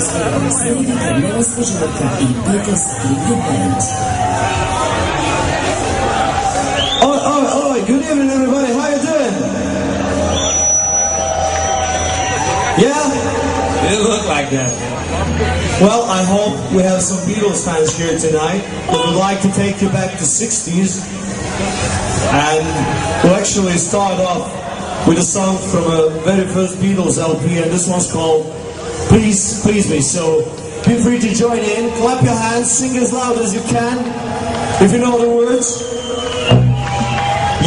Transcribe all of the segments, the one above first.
Следите нова слушалка и Beatles Tribute Band. Good evening, everybody. How you doing? Yeah? It looked like that. Well, I hope we have some Beatles fans here tonight. We would like to take you back to 60s. And we'll actually start off with a song from a very first Beatles LP, and this one's called Please, Please Me. So feel free to join in, clap your hands, sing as loud as you can, if you know the words.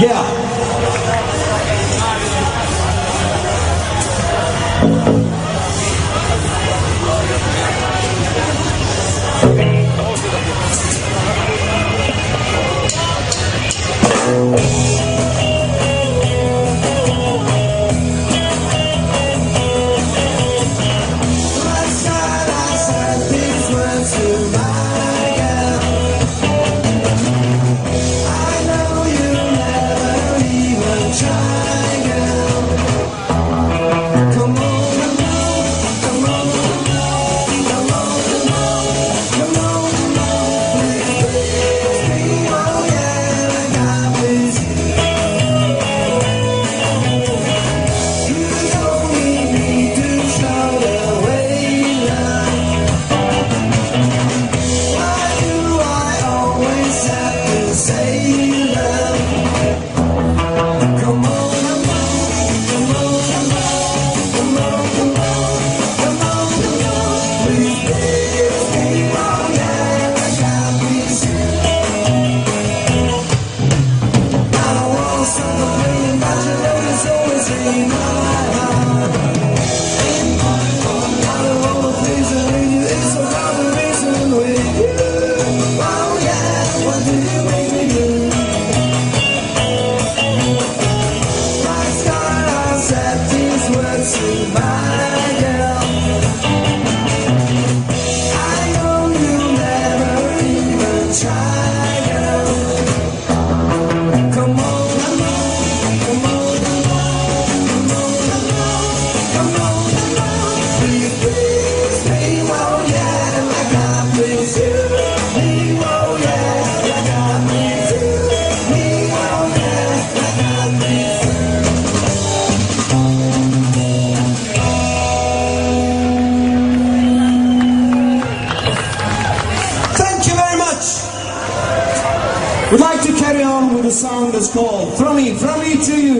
Yeah. We'd like to carry on with a song that's called From Me to You.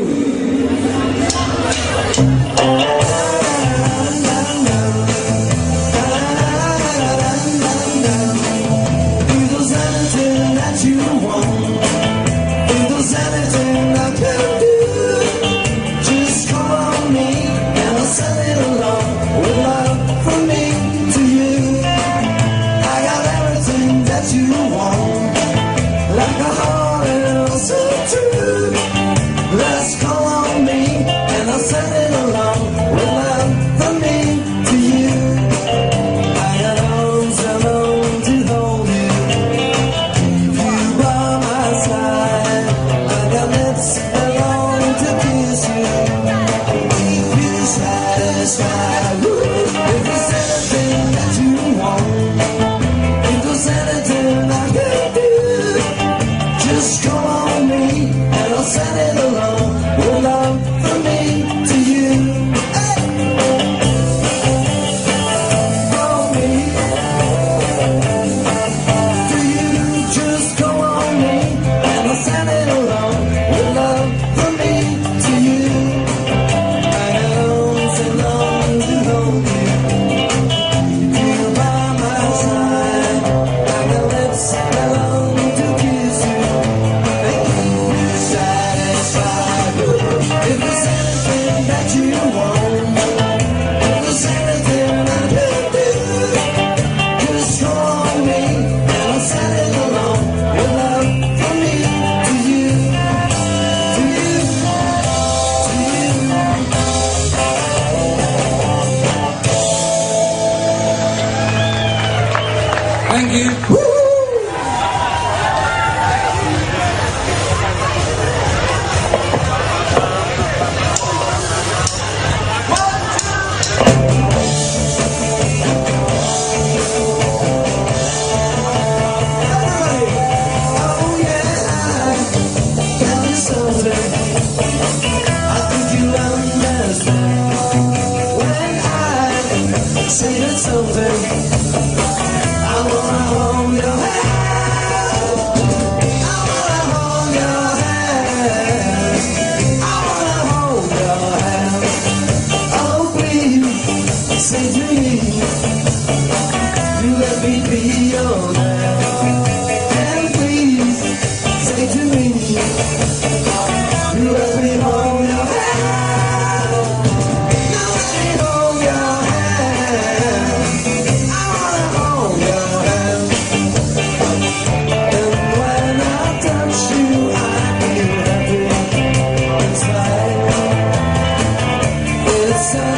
Let's go on.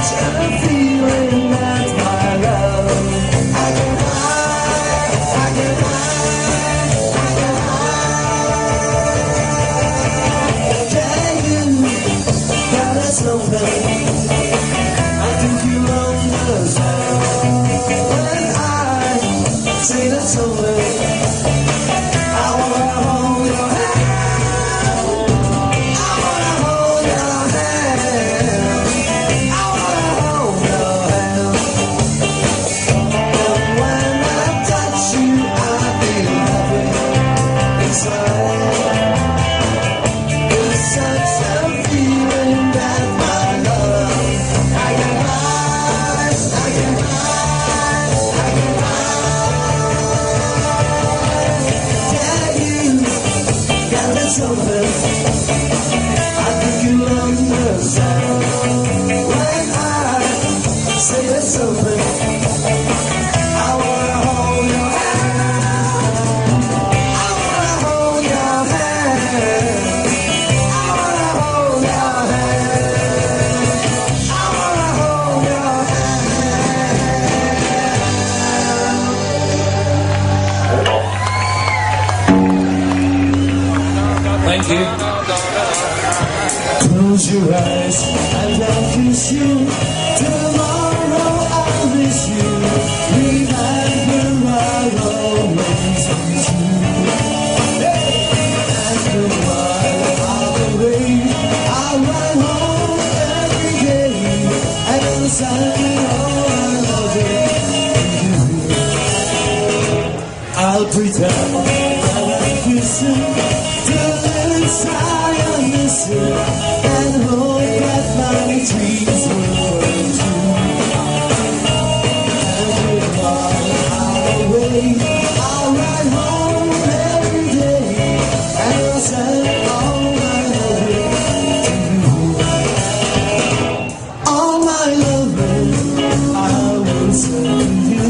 such a feeling that my love, I can hide, I can hide, I can hide. Yeah, you got a something. I think you understand when I say that something. I wanna hold your hand. I think you understand when I say that something. I wanna hold your hand. I wanna hold your hand. I wanna hold your hand. I wanna hold your hand. Thank you. Close your eyes and I'll kiss you. Tomorrow I'll miss you. Remember I'll always miss you. After a while I'll away. I'll run home every day. And on the Sunday all I love it. I'll pretend that I'm kissing. Till inside I'm missing. And hope that my dreams will come true. Every while I'm away, I'll ride home every day. And I'll send all my loving to you. All my loving I will send you.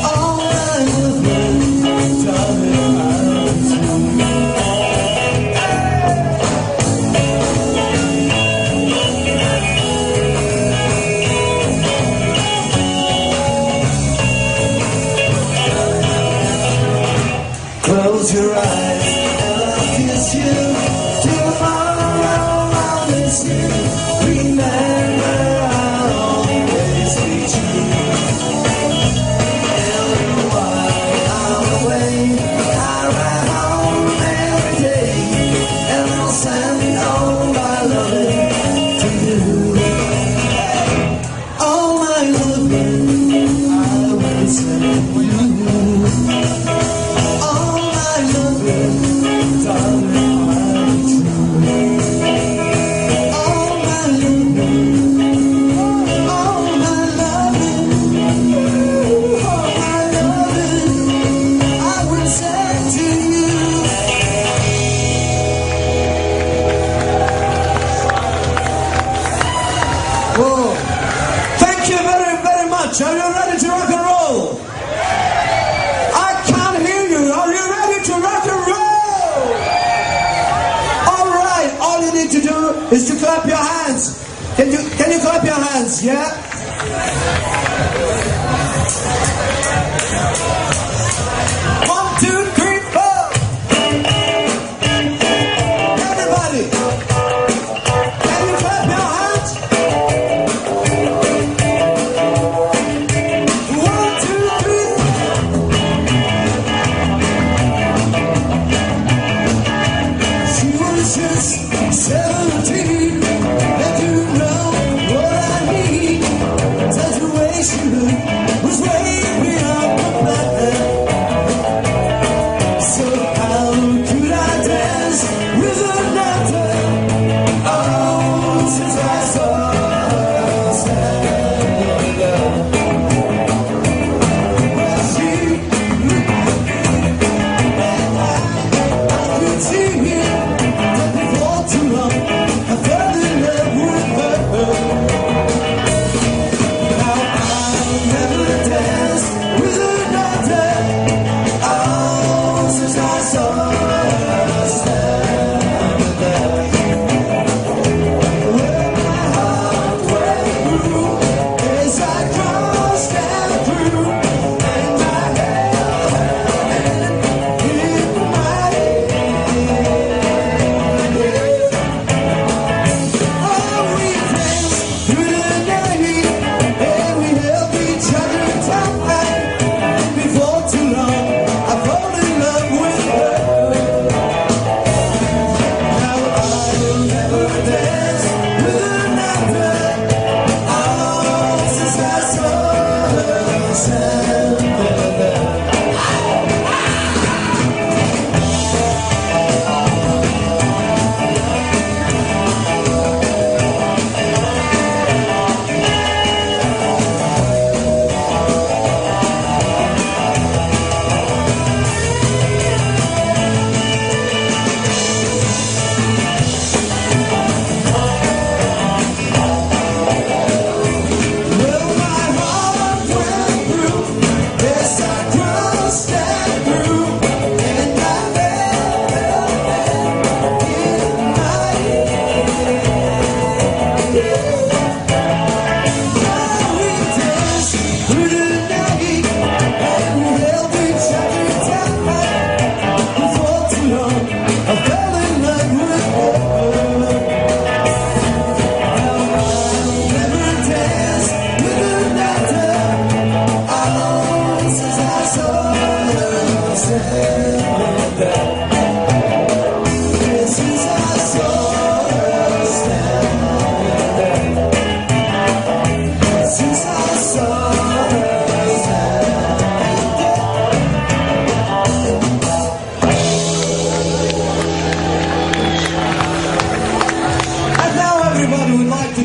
All my loving, darling, I'll do. Close your eyes and I'll kiss you. Tomorrow I'll miss you. Remember I'll always be true. Every while I'm away, I ride home every day. And I'll send all my loving to you. All my loving I will send you. Whoa. Thank you very, very much. Are you ready to rock and roll? I can't hear you. Are you ready to rock and roll? All right. All you need to do is to clap your hands. Can you clap your hands? Yeah? One, two, three, four. Everybody. Can you clap your hands? Just 17, and you know what I mean. Such a way she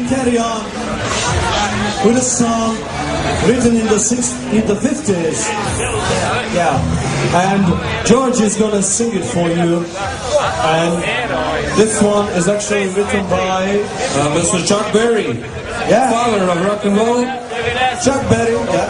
carry on with a song written in the 50s. Yeah, and George is gonna sing it for you. And this one is actually written by Mr. Chuck Berry, yeah, father of rock and roll. Chuck Berry. Yeah.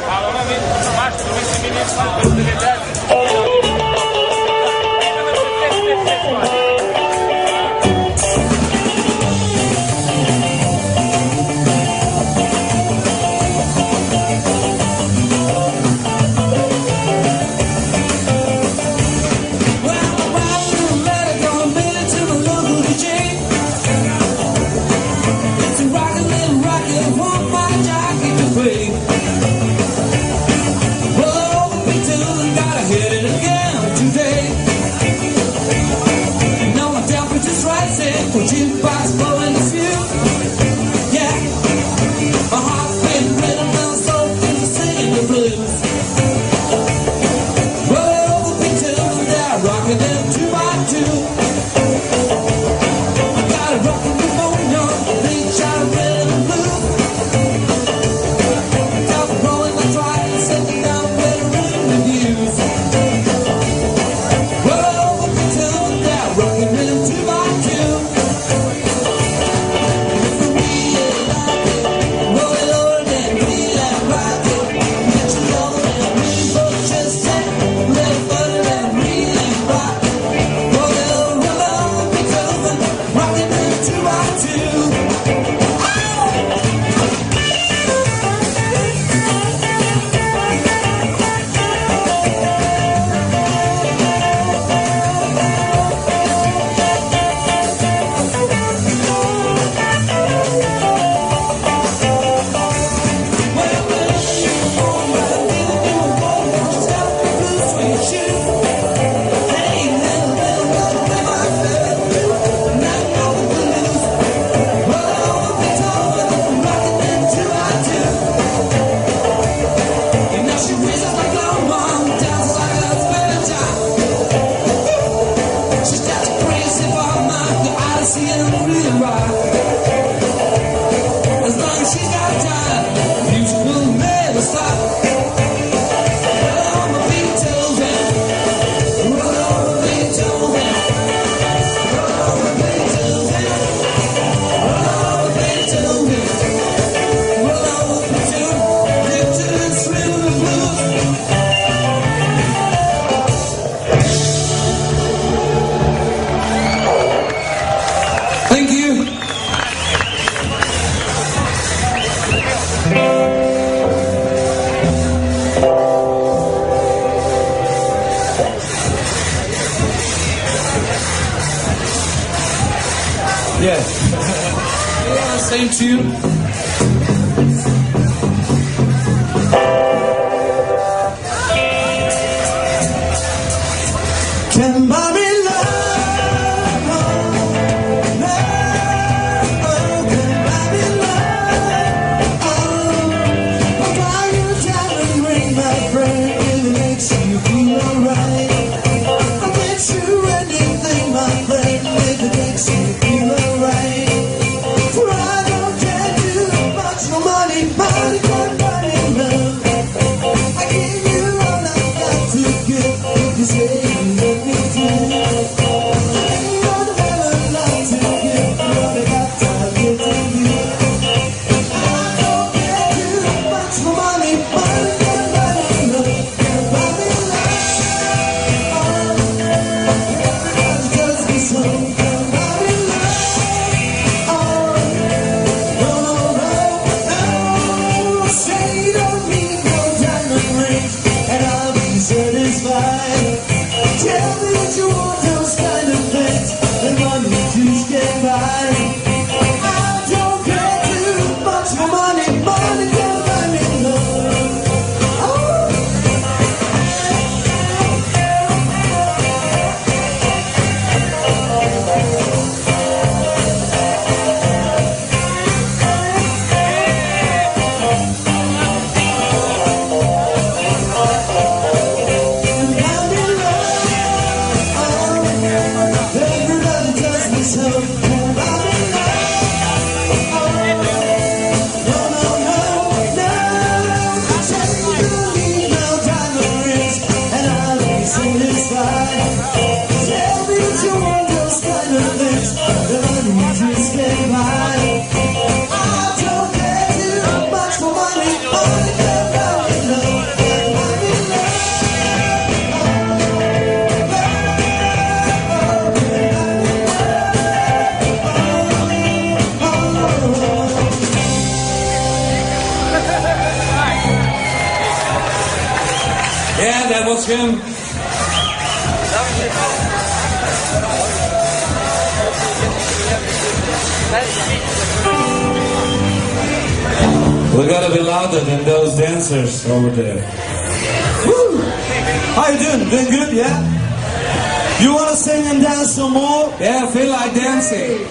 Yeah, same tune. Can buy me love, can buy me love. I'll buy you a diamond ring, my friend, if it makes you feel alright. I'll get you anything, my friend, if it makes you feel alright. For I don't care to was him. We gotta be louder than those dancers over there. Woo! How you doing? Doing good, yeah? You wanna sing and dance some more? Yeah, I feel like dancing.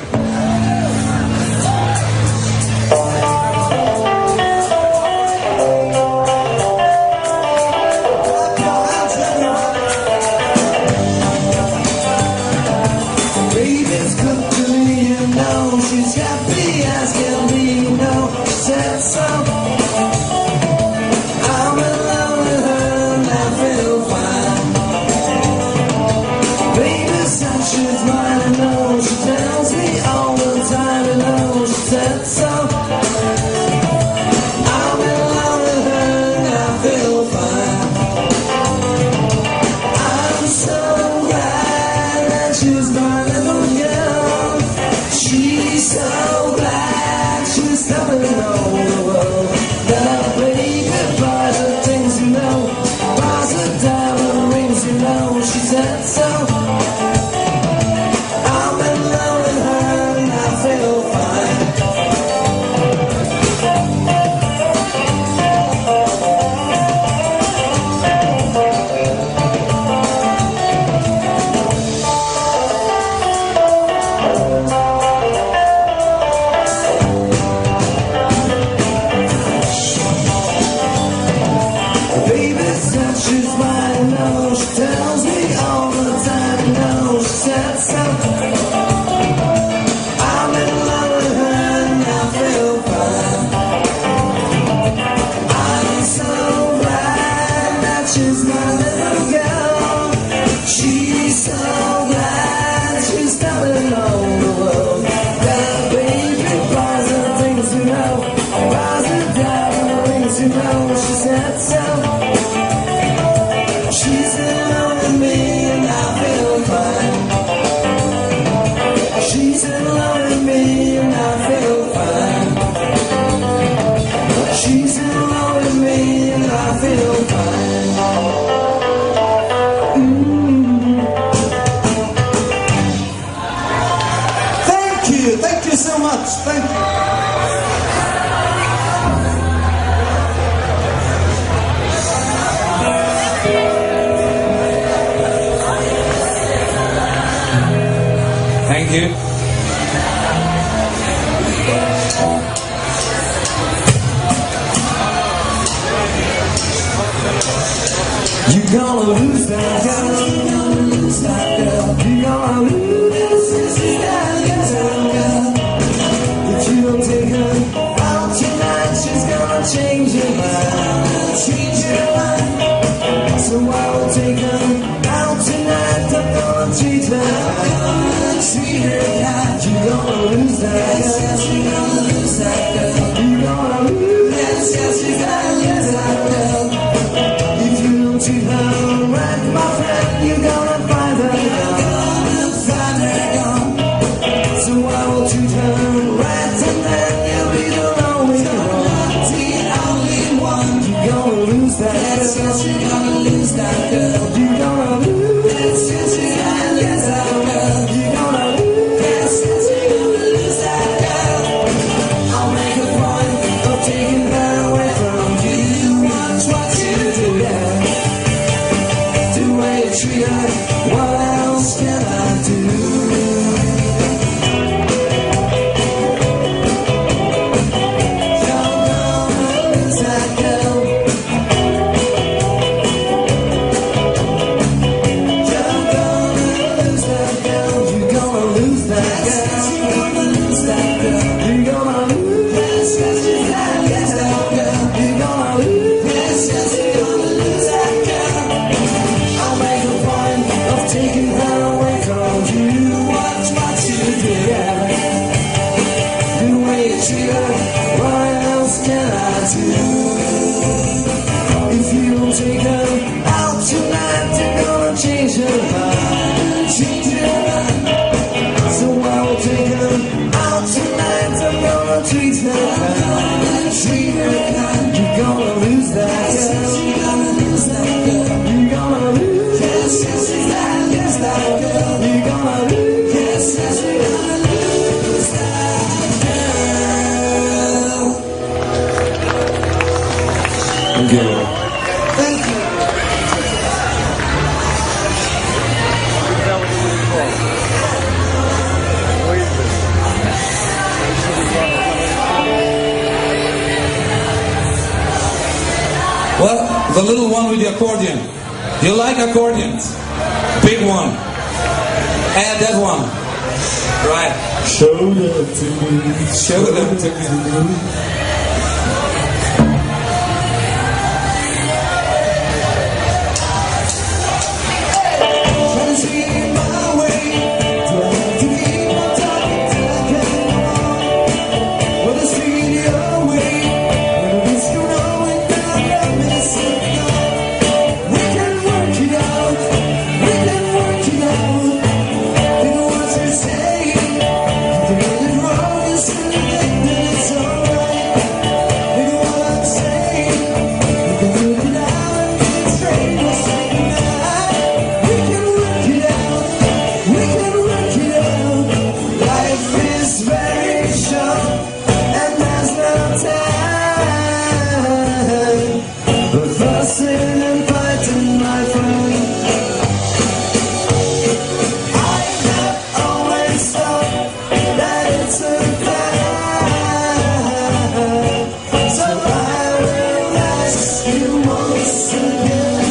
Baby's good to me, you know. She's happy as can be, you know. She said so. I'm in love with her and I feel fine. Baby said she's mine, I know. She tells me all the time, I know. She said so. I'm in love with her and I feel fine. I'm so glad that she's mine. She's so glad she's coming over the world. That our baby buys the things you know, buys the diamond rings you know. She said so. I'm in love with her and I feel fine. She's mine, no, she tells me all the time, no, she said so. I'm in love with her and I feel fine. I'm so glad that she's my little girl. She's so glad she's coming home the world. That baby buys the things you know, buys the diamond rings you know, she said so. She's in love with me and I feel fine. She's in love with me and I feel fine. She's in love with me and I feel fine. Thank you so much. Thank you. Thank you. You're gonna lose that girl. You're gonna lose that girl. You're gonna lose that girl. If you don't take her out tonight, she's gonna change your mind. Change your mind. So I will take her out tonight. I'm gonna treat her. Treat her right. You're gonna lose that girl. Yes, you're gonna lose that girl. You're gonna lose. Yes, you're gonna lose that girl. If you don't treat her right, my friend, you're gonna find her gone. You're gonna find her gone. So I will treat her right, and then you'll be the only one. The only one. You're gonna lose that girl. Yes, you're gonna lose that girl. You're gonna lose. Yes, you're gonna lose that girl. You're gonna lose. Yes, you're gonna lose that girl. I'll make a point of taking her away from you. Watch what you do, yeah. The way you treat her, what else can I do? You're gonna lose that girl. You're gonna lose that girl. You're gonna lose that girl. You're gonna lose that girl. You're gonna lose. Yes, you're gonna lose that girl. You're gonna lose. Yes, you're gonna lose that girl. I'll make a point of taking her away from you. Watch what you do, yeah. The way you treat her, what else can I do? If you don't take her out tonight, you're gonna change her mind. Change her mind. So I will take her out tonight. I'm gonna treat her kind. Treat her kind. You're gonna lose that girl. You're gonna lose that girl. You're gonna Thank you. Thank you. Well, the little one with the accordion. You like accordions? Big one. Add that one. Right. Show them to me. Show them to me. Trying to see my way. Do I have to keep on talking till I can walk? Will I see your way? Will I risk you knowing that I'm missing out? We can work it out. We can work it out. You know what you're saying? You get it wrong, you still think that it's alright. You know what I'm saying? We can work it out and get straight. We'll say goodnight. We can work it out. We can work it out. Life is very short, and there's no time for fussing and fighting, my friend. I have always thought that it's a crime, so I will ask you once again.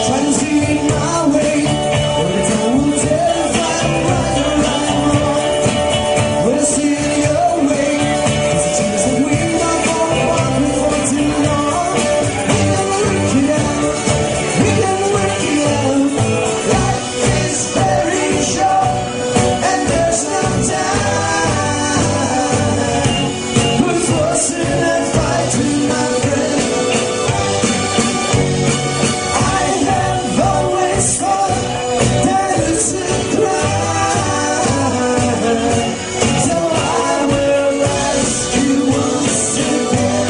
Trying to see my way, every time I'm terrified, right or wrong. When I see your way, there's a chance that we might fall apart before too long. We can work it out. We can work it out. Life is very short, and there's no time for fussing and fighting, my friend. I have always thought that it's a crime, so I will ask you once again.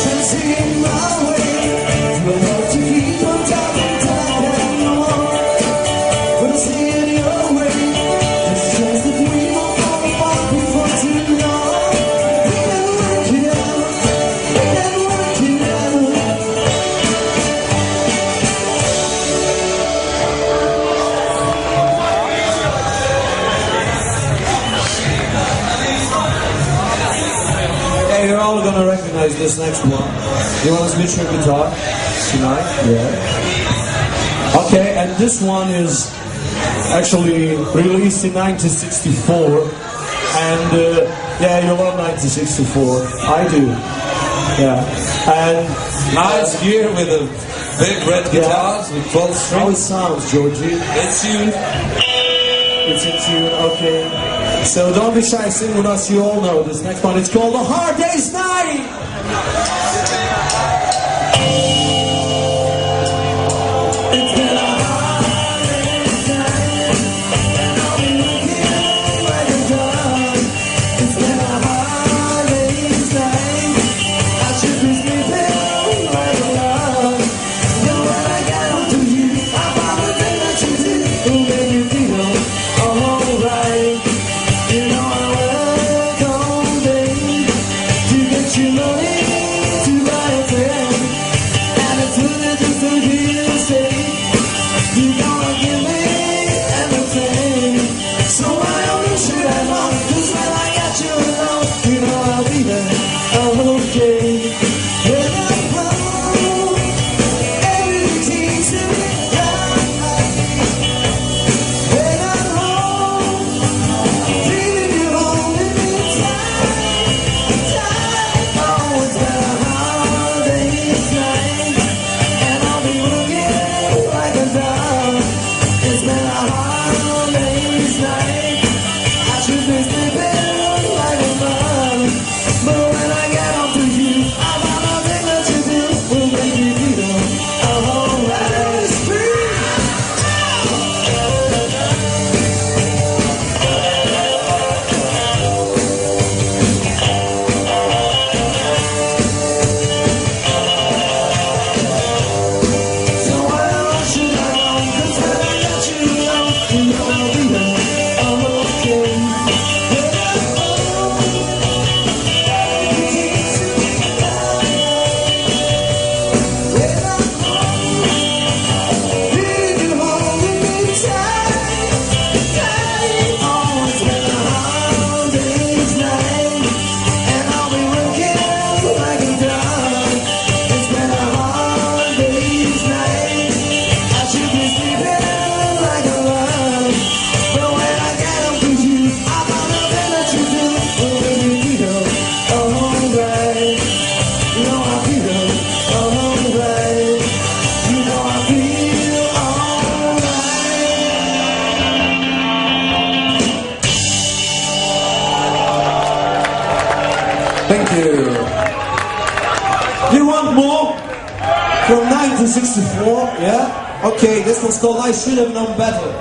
Trying to see my way, do I have to keep on talking till I can walk? When I see it your way, there's a chance that we won't fall apart before too long. We can work it out. We can work it out. Hey, you're all gonna recognize this next one. You want to switch your guitar tonight? Yeah. Okay, and this one is actually released in 1964. And yeah, you love 1964. I do. Yeah. And Nice gear with the big red guitars with 12 how it strings. sounds, Georgie? It's tuned. It's in tune, okay. So don't be shy, sing with us, you all know this next one. It's called The Hard Day's Night! It's been a hard day's night, and I'll be looking like a dog. It's been a hard day's night, I should be sleeping like a log. Know what I got to you, I probably think that you did, will make you feel alright. You know I work all day to get you money to buy a pen. 1964, yeah? Okay, this one's called I Should Have Known Better.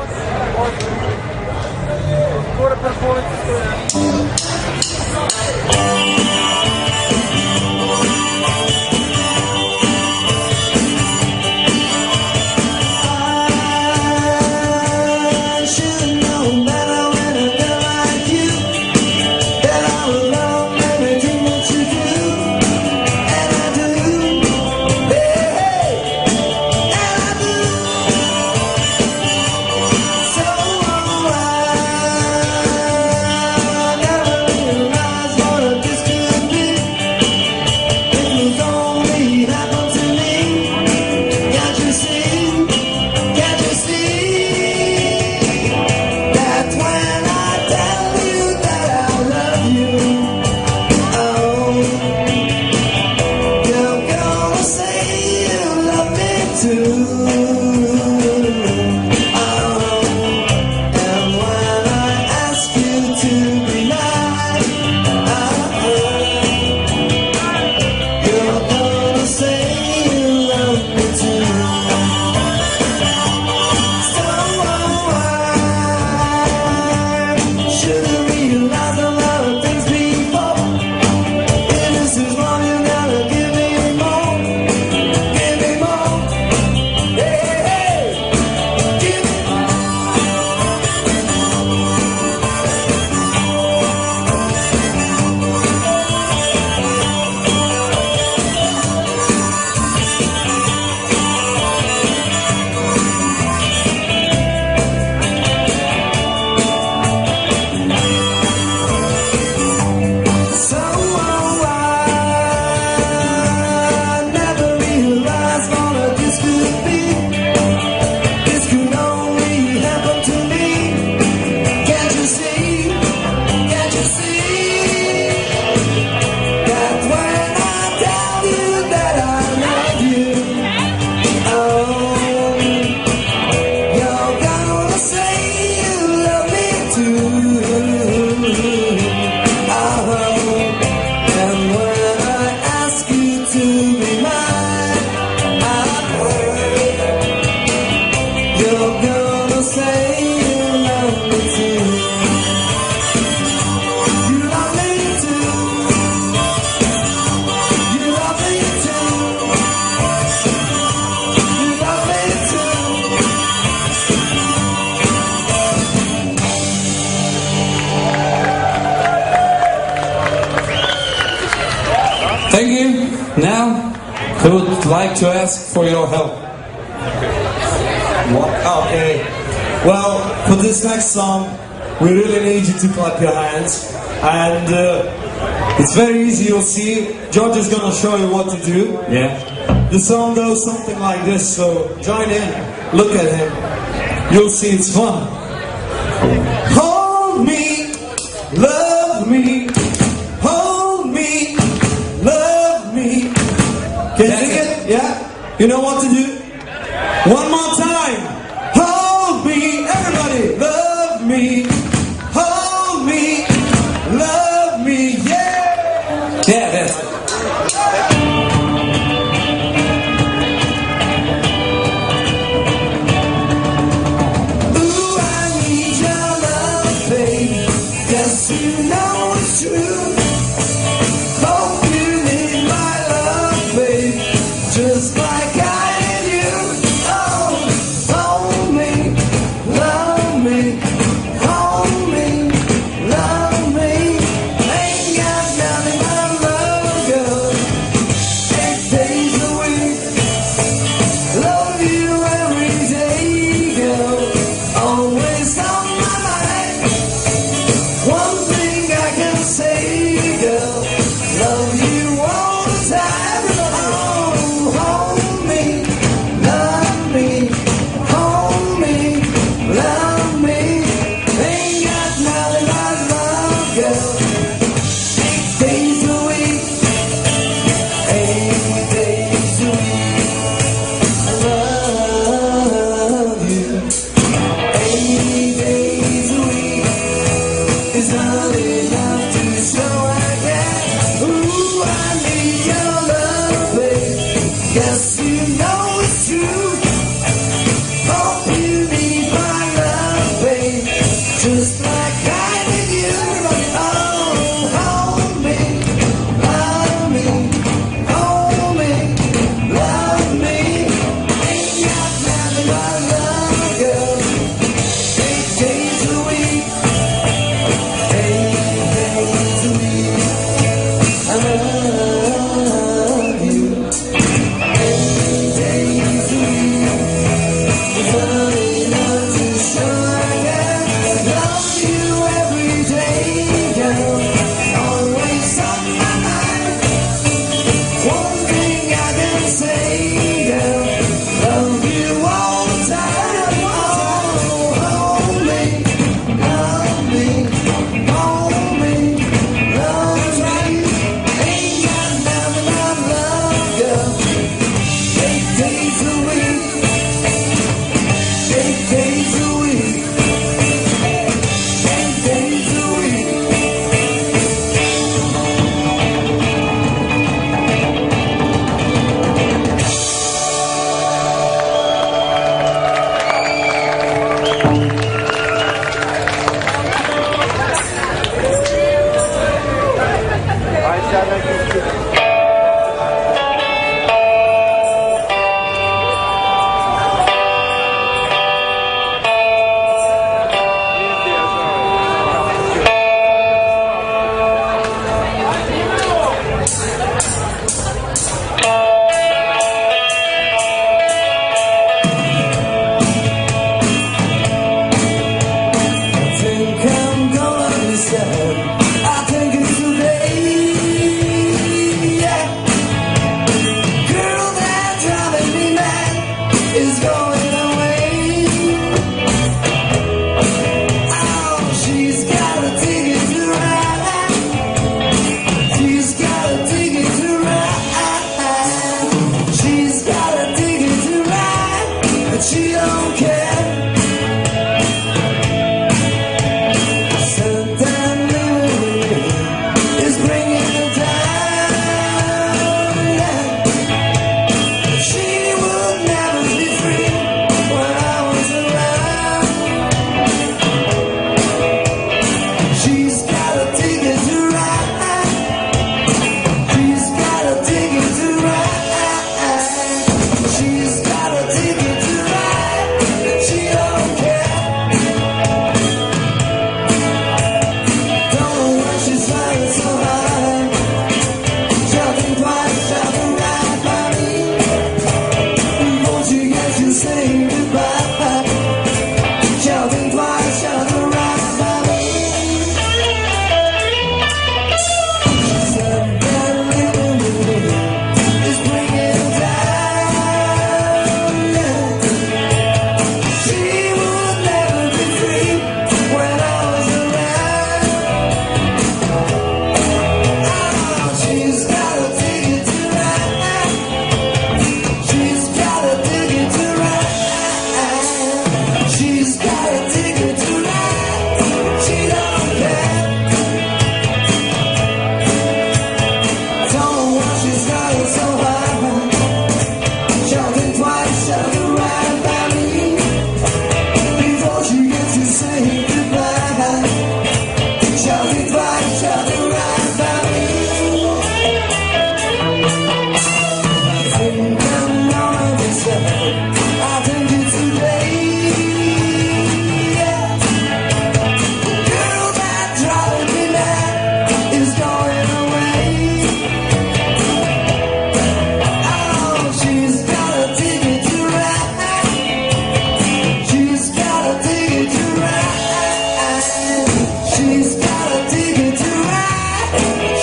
Thank you. Now, I would like to ask for your help. Okay. Well, for this next song, we really need you to clap your hands. And it's very easy, you'll see. George is going to show you what to do. Yeah. The song goes something like this, so join in, look at him. You'll see it's fun. Hold me, love me, hold me, love me. Can you sing it? Yeah? You know what to do? One more time. Hold me, everybody, love me, hold me, love me, yeah! Yeah, that's it. Ooh, I need your love, baby. Yes, you know it's true. Hope you need my love, baby. Just like I need you. Oh,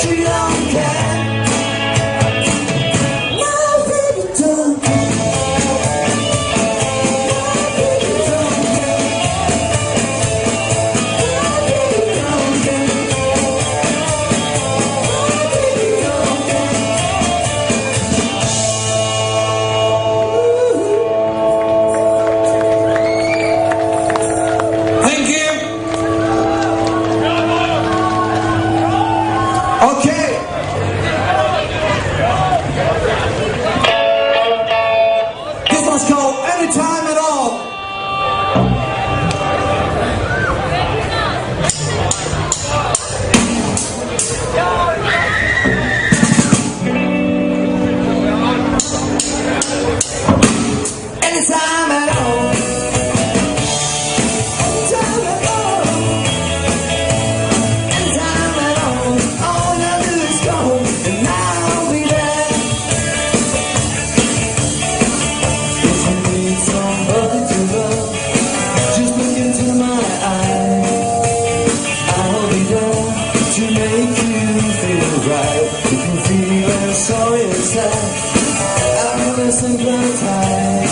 She don't care. My baby don't care. My baby don't care. My baby don't care. My baby don't care. Thank you. Okay. This one's called Anytime at All. Anytime at all. Anytime at all. Anytime at all. All you do is go, and I'll be there. If you need somebody to love, just look into my eyes. I'll be there to make you feel right. If you feel sorry inside, I'll listen tight.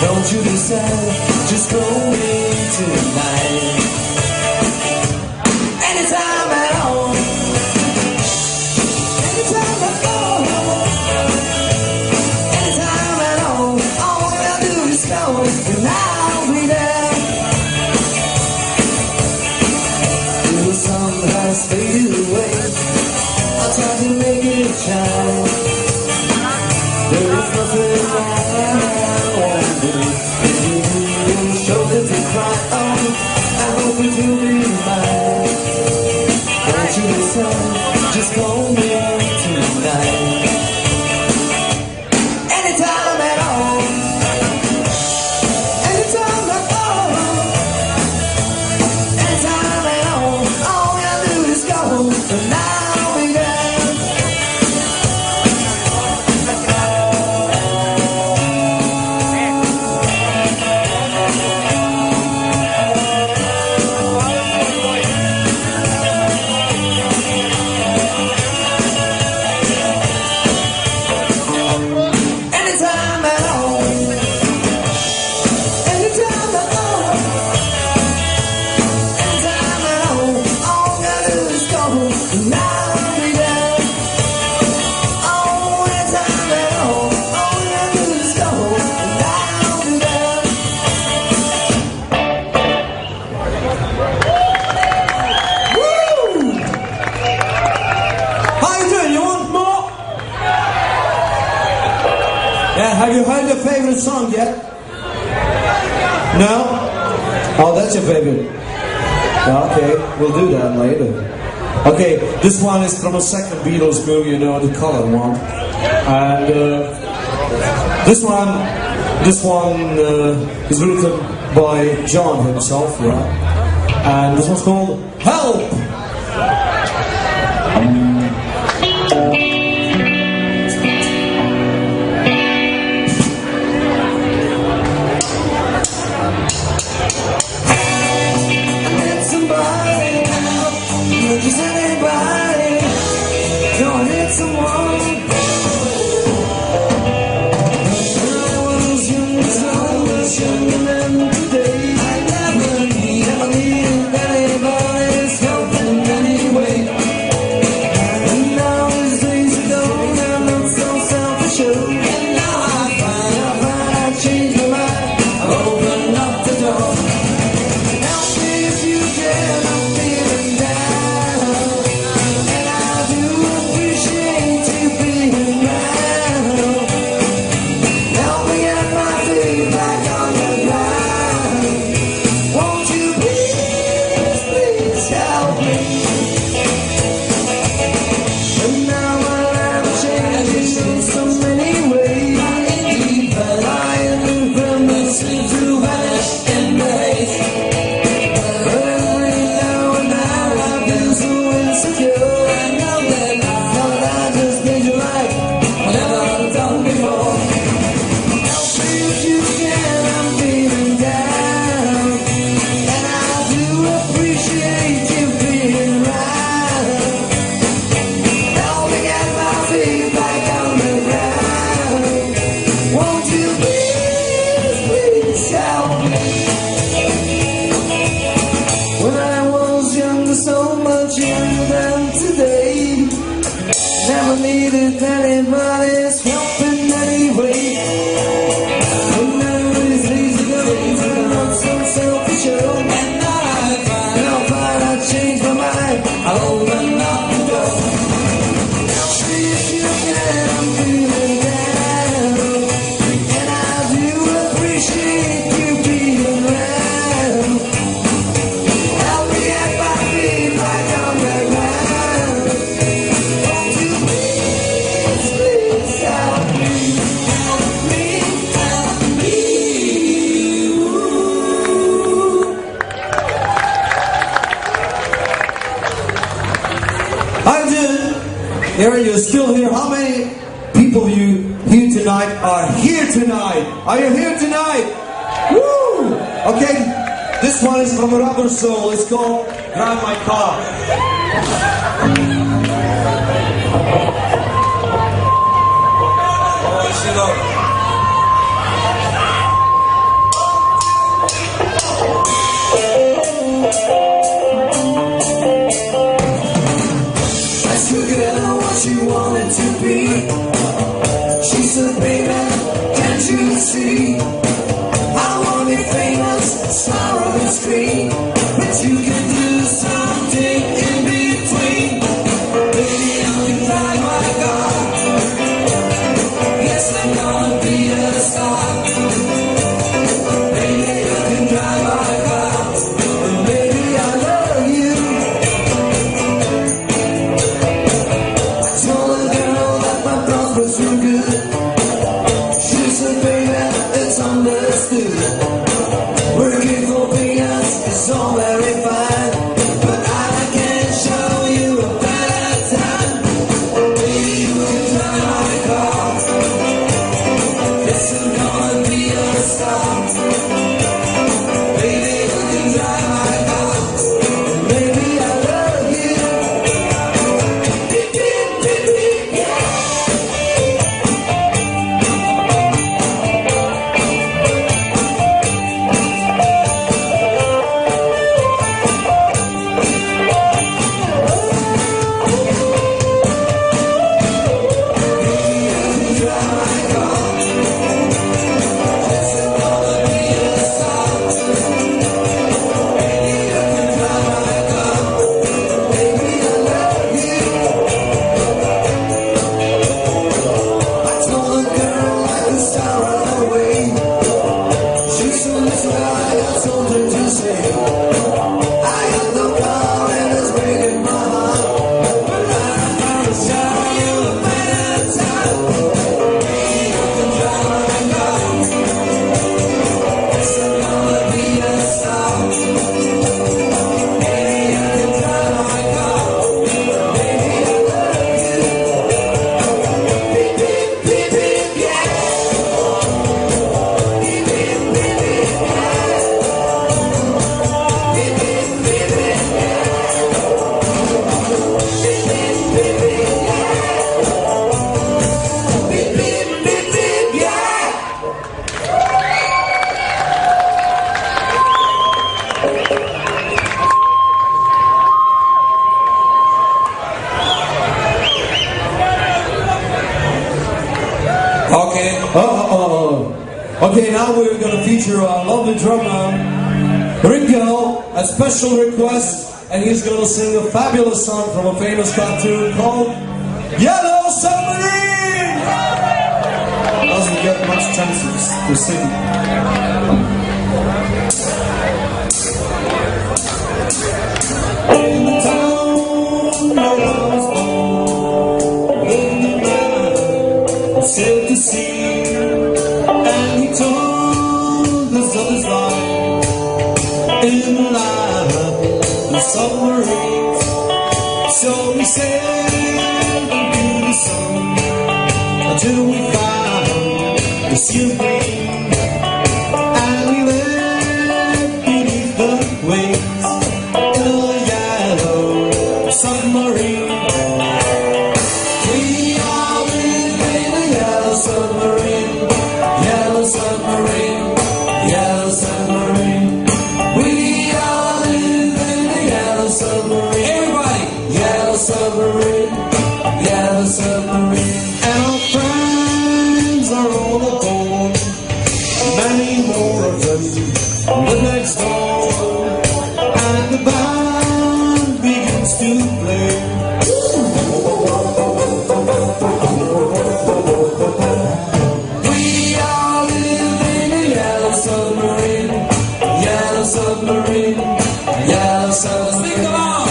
Don't you decide, just go in tonight. Anytime at all. Anytime at all. Anytime at all. All you do is go, and I'll be there. Till the sun has faded away, I'll try to make it shine. There is nothing I won't do. If you will show them to cry on, I hope it will be mine. Don't you decide, just call me tonight. Anytime at all. Anytime at all. Anytime at all. All you do is go, and I'll be there. Anytime at all. Anytime at all. Anytime at all. All you do is go, and I'll be there. Oh, anytime at all. All you do is go, and I'll be there. Woo! How you doing? You want more? Yeah, have you heard your favorite song yet? No? Oh, that's your favorite. Yeah, okay, we'll do that later. Okay, this one is from a second Beatles movie, you know, the color one. And this one is written by John himself, yeah. And this one's called Help! Somebody help, just anybody. No, I need someone. When I was young, so much younger than today, I never needed anybody's help in any way. am today. Never needed anybody's help in any way. When I was easy going, I'm not so selfish at all. And now I find I changed my mind. I'll open up the door. If you can, I'm feeling down, and I do appreciate you being around. Help me get my feet back on the ground. Won't you please, please help me, help me, help me. Hi, Jim. Aaron, you're still here. How many people you here tonight are here tonight? Are you here tonight? Woo! Okay, this one is from Rubber Soul. It's called Drive My Car. Ask her girl what she wanted to be. She said, baby, can't you see? I want to be famous, star on the screen. But you can do something in between. Baby, I can drive my car. Yes, I'm gonna be a star. Baby, I can drive my car. And baby, I love you. Told a girl that my bros was real good. She said, baby, it's understood. Working for peanuts is all very fine, but I can show you a better time. Baby, you can drive my car. Yes, I'm gonna be a star. Baby, you can drive my car. And baby, I love you. Beep, beep, beep, beep, yeah. Okay. Okay, now we're going to feature our lovely drummer, Ringo, a special request, and he's going to sing a fabulous song from a famous cartoon called Yellow Submarine! Doesn't get much chances to sing. In the town where I was born, in the man sailed to sea, and he told us of his life in the land of submarines. So we sailed into the sun until we found the sea of green, and we went beneath the waves in a yellow submarine. We are living in a yellow submarine, yellow submarine, yellow submarine. We are living in a yellow submarine. Everybody! Yellow yellow submarine, yellow submarine. And our friends are all aboard. Many more of them live next door. And the band begins to play. We all live in a yellow submarine, yellow submarine, yellow submarine. Sing along!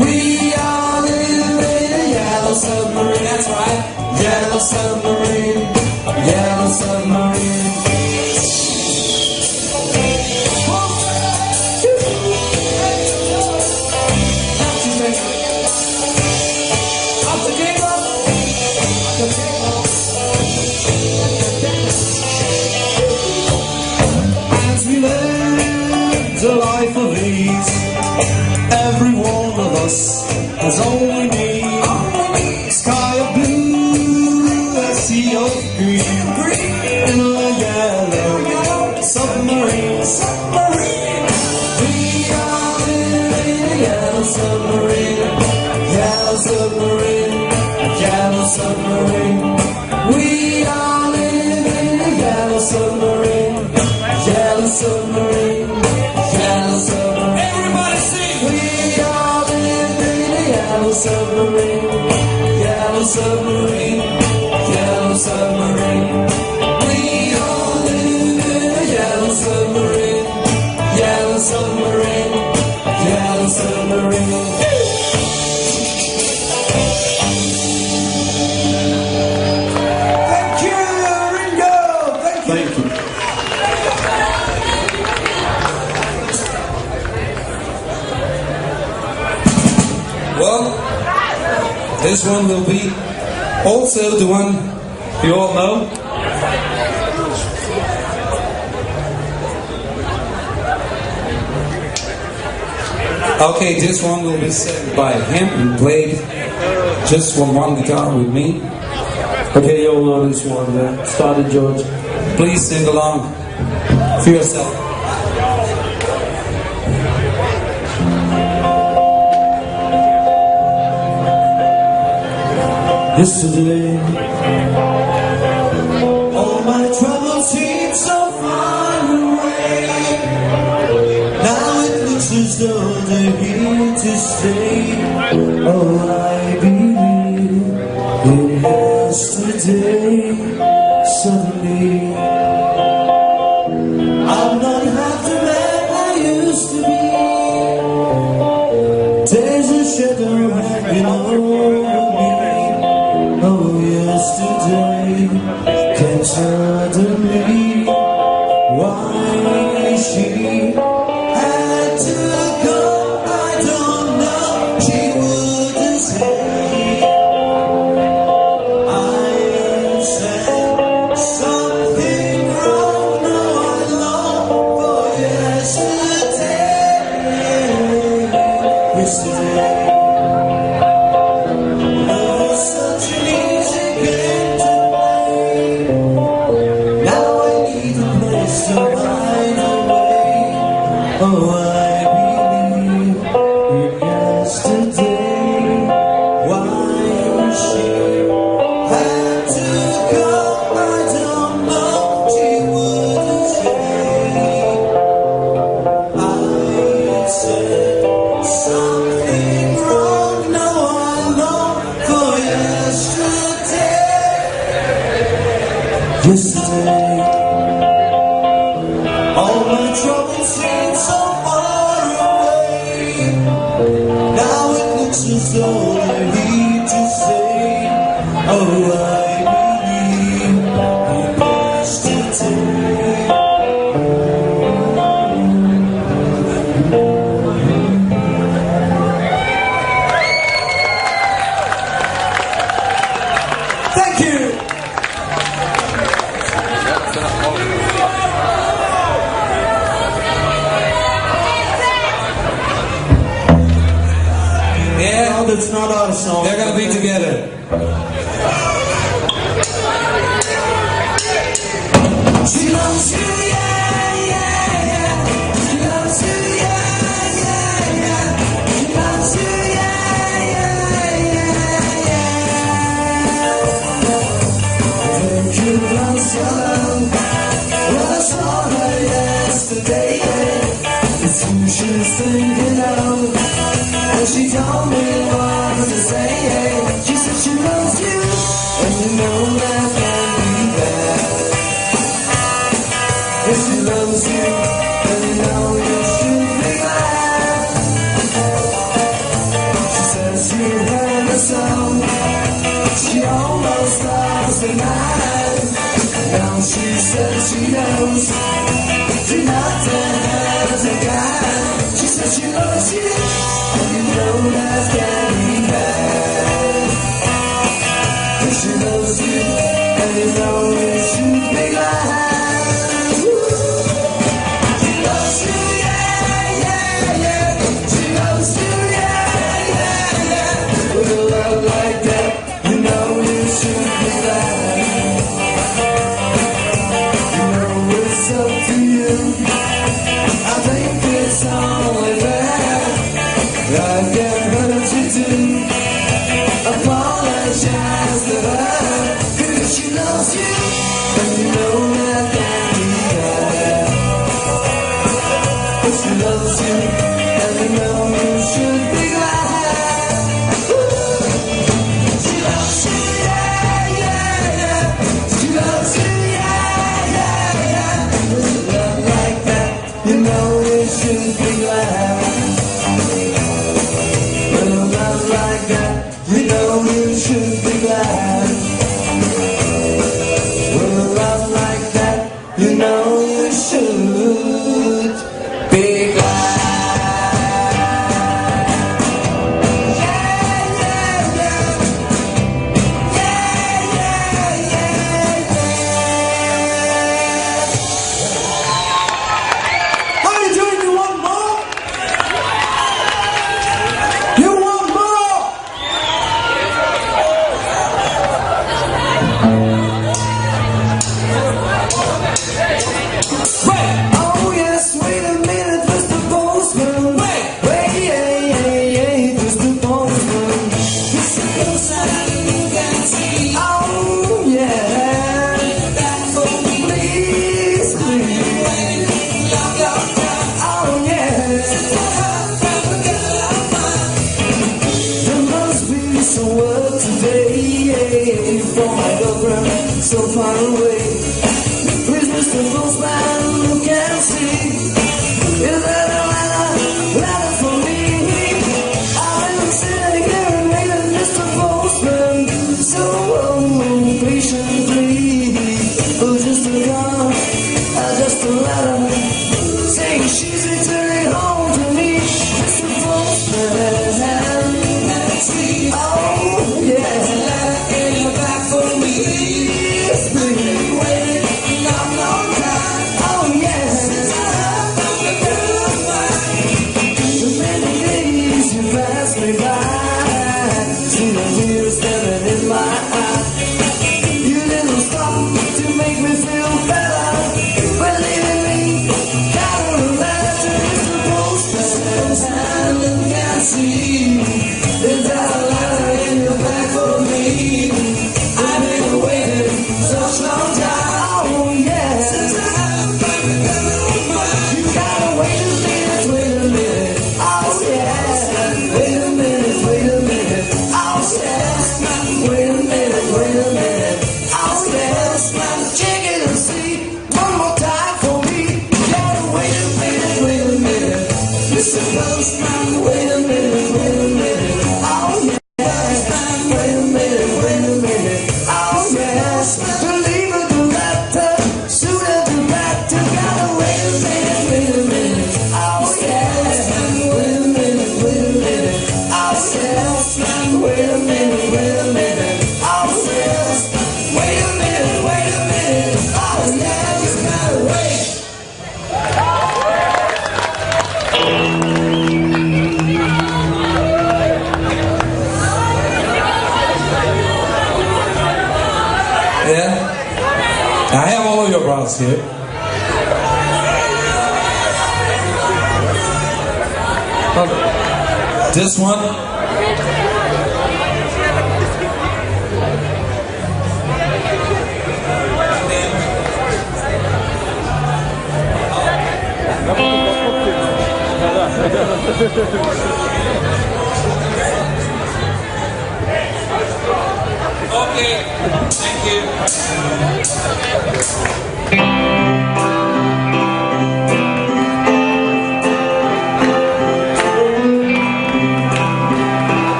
We all live in a yellow submarine, that's right, yellow submarine, yellow submarine. As we live a life of ease, every one of us has all we need. Sky of blue, a sea of green, in a yellow submarine. We all live in a yellow submarine, yellow submarine, yellow submarine. We all live in a yellow submarine, yellow submarine, yellow submarine. Everybody sing! We all live in a yellow submarine, yellow submarine, yellow submarine. We all live in a yellow submarine, yellow submarine, yellow submarine. Thank you, Ringo! Thank you. Well, this one will be also the one you all know. Okay, this one will be sang by him and played just for one guitar with me. Okay, you all know this one. Started, George. Please sing along for yourself. Yesterday, all my troubles seem so far away. Now it looks as though they're here to stay. Oh, I believe in yesterday. Suddenly, I'm not half the man I used to be. There's a shadow hanging over me. Oh, yesterday came suddenly. Why she had to go, I don't know. She wouldn't say. I said something wrong. No, I long for yesterday. Yesterday. Such an easy game to play. Now I need a place to hide away. Oh, I believe in yesterday. Why she had to go, I don't know. She wouldn't say. I said something wrong. No, I long for yesterday, all my troubles seem so far away. Now it looks as though they're here to stay. Oh, I believe in yesterday. Thank you. Yeah, No, that's not our song. they're gonna be together. She loves you, yeah, yeah, yeah. She loves you, yeah, yeah, yeah. She loves you, yeah, yeah, miss your love. When I saw her yesterday, it's who she was thinking of. And she told me what to say. She said she loves you, and you know that can't be bad. If she loves you, then you know you should be glad. She says she heard the song, she almost lost her mind. Now she says she knows she's not to have as a guy. She says she loves you, and you know that can't be bad. If she loves you, and you know you should be glad. She loves you, yeah, yeah, yeah. She loves you, yeah, yeah, yeah. With a love like that, you know you should be glad. You know it's up to you. I think it's only fair. I can't hurt you too. Apologize to her, 'cause she loves you, and you know that can't be bad. If she loves you, and you know you should be glad. She loves you, yeah, yeah, yeah. She loves you, yeah, yeah, yeah. With a love like that, you know you should be glad. With a love like that, you know you should be glad. With a love like that, you know you should be glad. Yeah, yeah, yeah. Yeah, yeah, yeah, yeah. How you doing? You want more? You want more? Oh yes, wait a minute, Mr. Postman. Wait, yeah, yeah, yeah, Mr. Postman. Mr. Postman, you can see. Oh yeah, please, please. Oh yeah. There must be some work today for my girlfriend so far away. Please, Mr. Postman, you can see. Is that a letter for me? I've been sitting here and waiting, Mr. Postman, so patiently. Oh, just a call, just a letter, saying she's returning home to me, Mr. Postman. Oh, yeah. In the back for me. Please, please. Waiting long, long time. Oh, yes. The many days you passed me by, see the tears standing in my eyes. You didn't stop to make me feel better. Believing me, got a letter to Mr. Postman. And can't see. Is that a letter in your bag for me? I've been waiting such long time. Oh yeah. You gotta wait a minute, wait a minute. Oh yeah. Wait a minute, wait a minute. Oh yeah. Wait a minute, wait a minute. Oh yeah. Check it and see. One more time for me. You gotta wait a minute, wait a minute. Mr. Postman, wait a minute, wait a minute. Oh yeah. Wait a minute, wait a minute. Oh yes. Deliver the letter, sooner the better. Gotta wait a minute, wait a minute. Oh yes. Wait a minute, wait a minute. Oh yes. Wait a minute, wait a minute. Oh yes. Wait a minute, wait a minute. Oh yes. You gotta wait. Yeah? I have all of your brothers here. This one.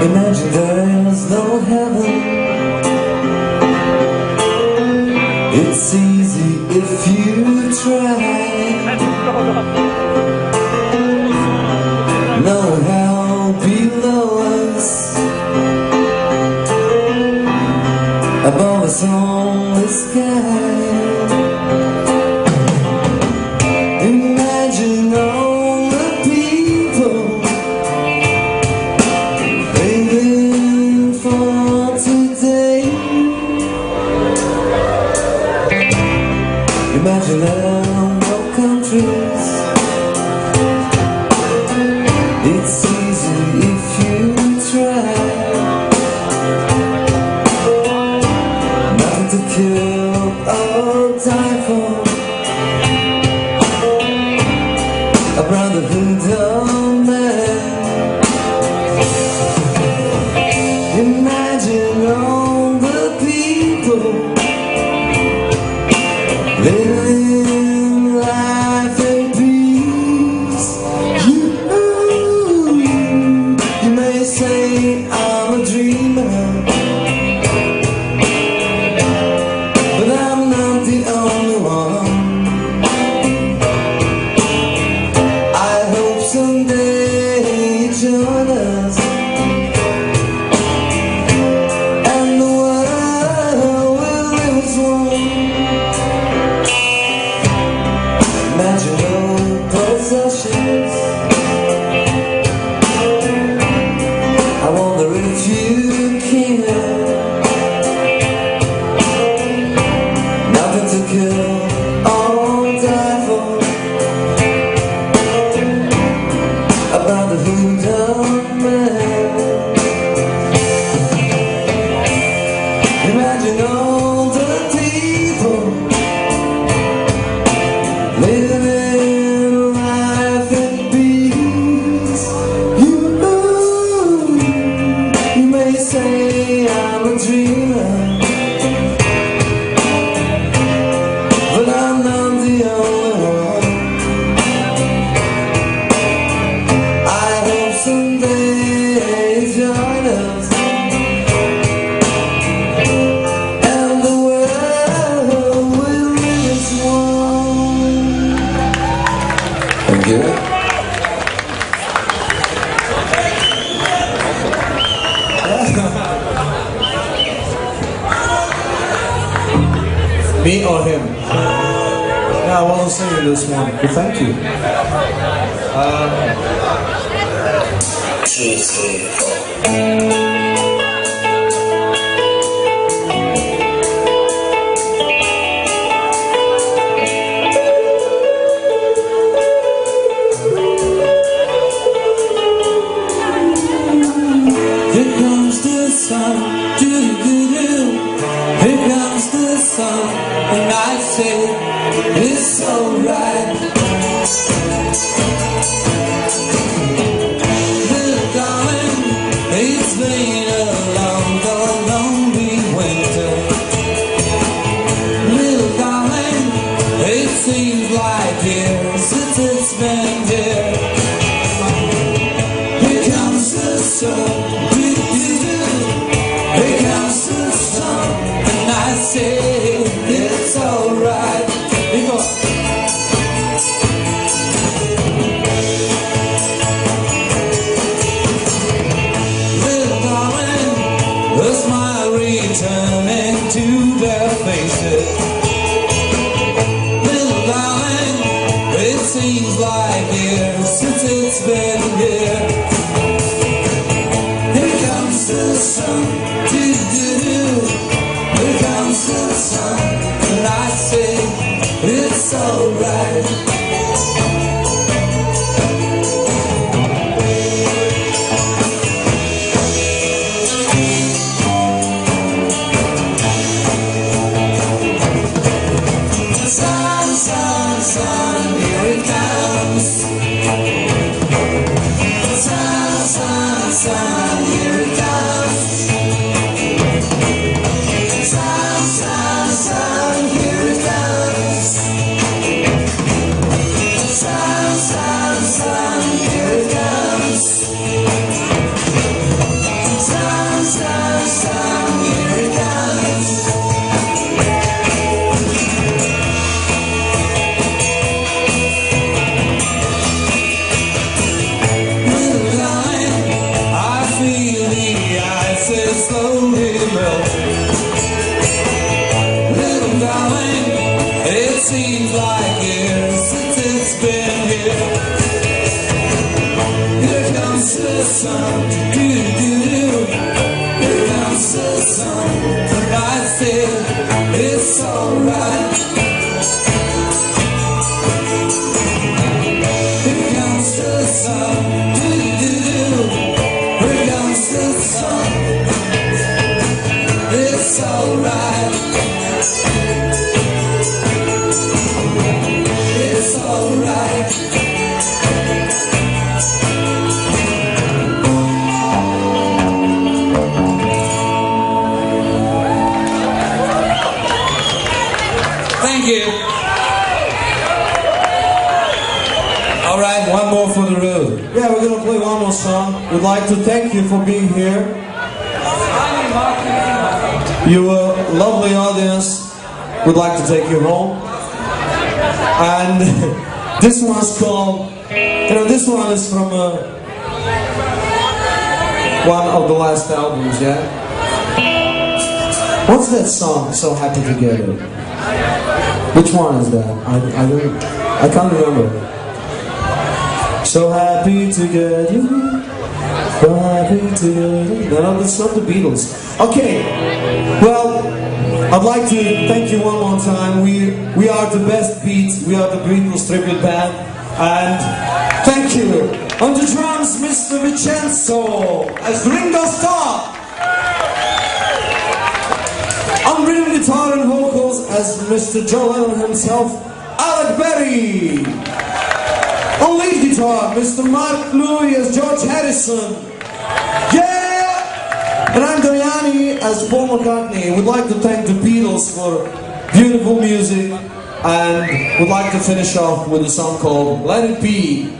Imagine there's no heaven. It's easy if you try. No hell below us, above us only sky. Imagine all the people living for today. Imagine all countries. It's easy if you try. Nothing to kill or die for. A brotherhood of man. Imagine all the people living life in peace. You may say I'm a dreamer, but I'm not the only one. I hope someday you join us, and the world will live as one. Imagine all possessions. I wonder if you can. Nothing to kill or die for. A brotherhood of man. Imagine all the people living life in peace. You may say I'm a dreamer, but I'm not the only one. I hope someday you join us, and the world will live as one. Thank you. Me or him? Yeah, I wasn't singing this one, but thank you. 3, 4. Here comes the sun, doo-doo-doo-doo. Here comes the sun, and I say it's alright. Little darling, it's been a long, lonely winter. Little darling, it seems like years since it's been here. Here comes the sun. Here comes the sun, and I say it's alright. Little darling, a smile returning to their faces. Little darling, it seems like years since it's been here. Here comes the sun, doo-doo-doo. Here comes the sun, and I say it's alright. Sun, sun, sun, here it comes. sun, here it comes. Sun, sun, sun, here it comes. Sun, sun, sun, here it comes. Sun, sun, sun, here it comes. Little darling, I feel the ice is slowly melting. Little darling, it seems like years since it's been here. Here comes the sun, do-do-do-do. Here comes the sun, and I say it's alright. Here comes the sun, do-do-do-do. Here comes the sun, it's alright. It's alright. Thank you. All right, one more for the road. Yeah, we're gonna play one more song. We'd like to thank you for being here. You were a lovely audience. We'd like to take you home. And this one's called, this one is from one of the last albums, yeah? What's that song, So Happy Together? Which one is that? I can't remember. So happy together, so happy together. No, that's not the Beatles. Okay, well, I'd like to thank you one more time. We are the best beats. We are the Beatles tribute band, and thank you. On the drums, Mr. Vincenzo as Ringo Starr. On rhythm guitar and vocals as Mr. John Lennon himself, Alec Berry. On lead guitar, Mr. Mark Louis as George Harrison. Yeah! And I'm Doriani as Paul McCartney. We'd like to thank the Beatles for beautiful music, and we'd like to finish off with a song called Let It Be.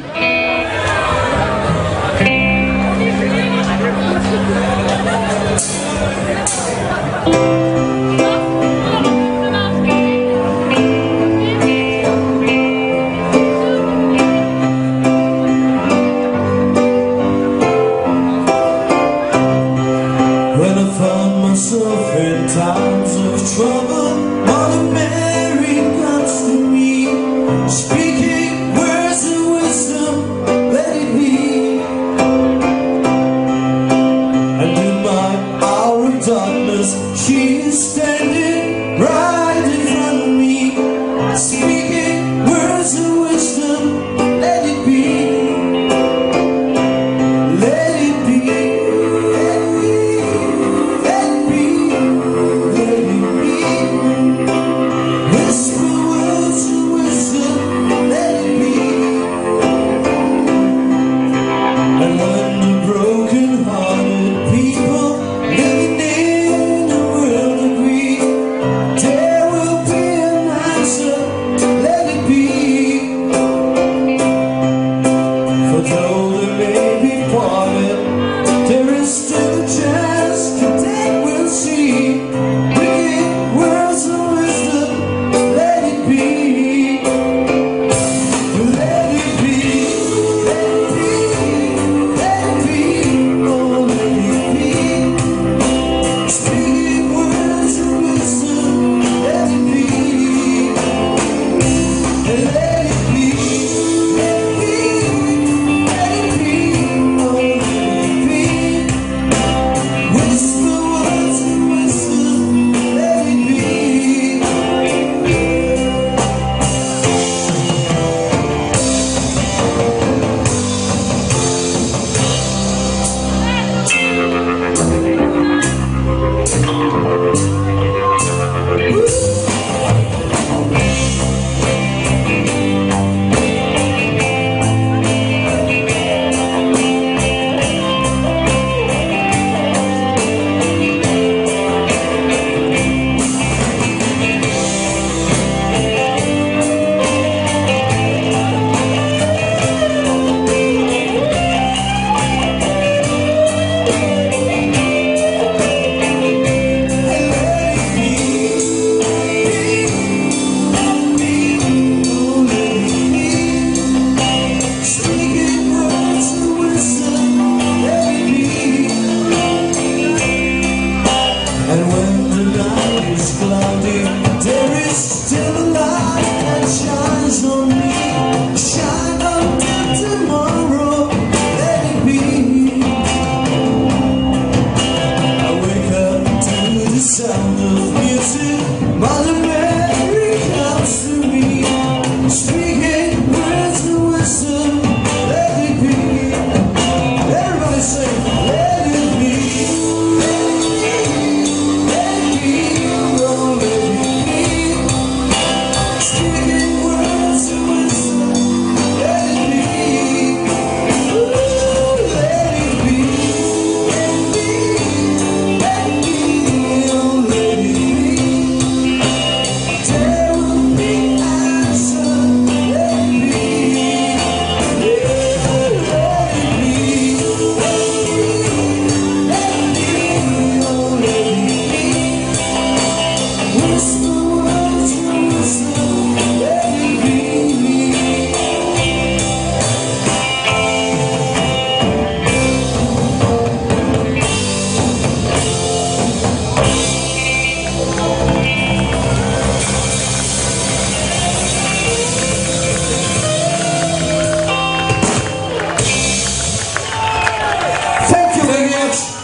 When I found myself in times of trouble, Mother Mary comes to me, speaking words of wisdom, let it be. And in my hour of darkness, she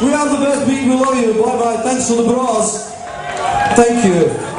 We are the best, we love you. Bye bye. Thanks to the bros. Thank you.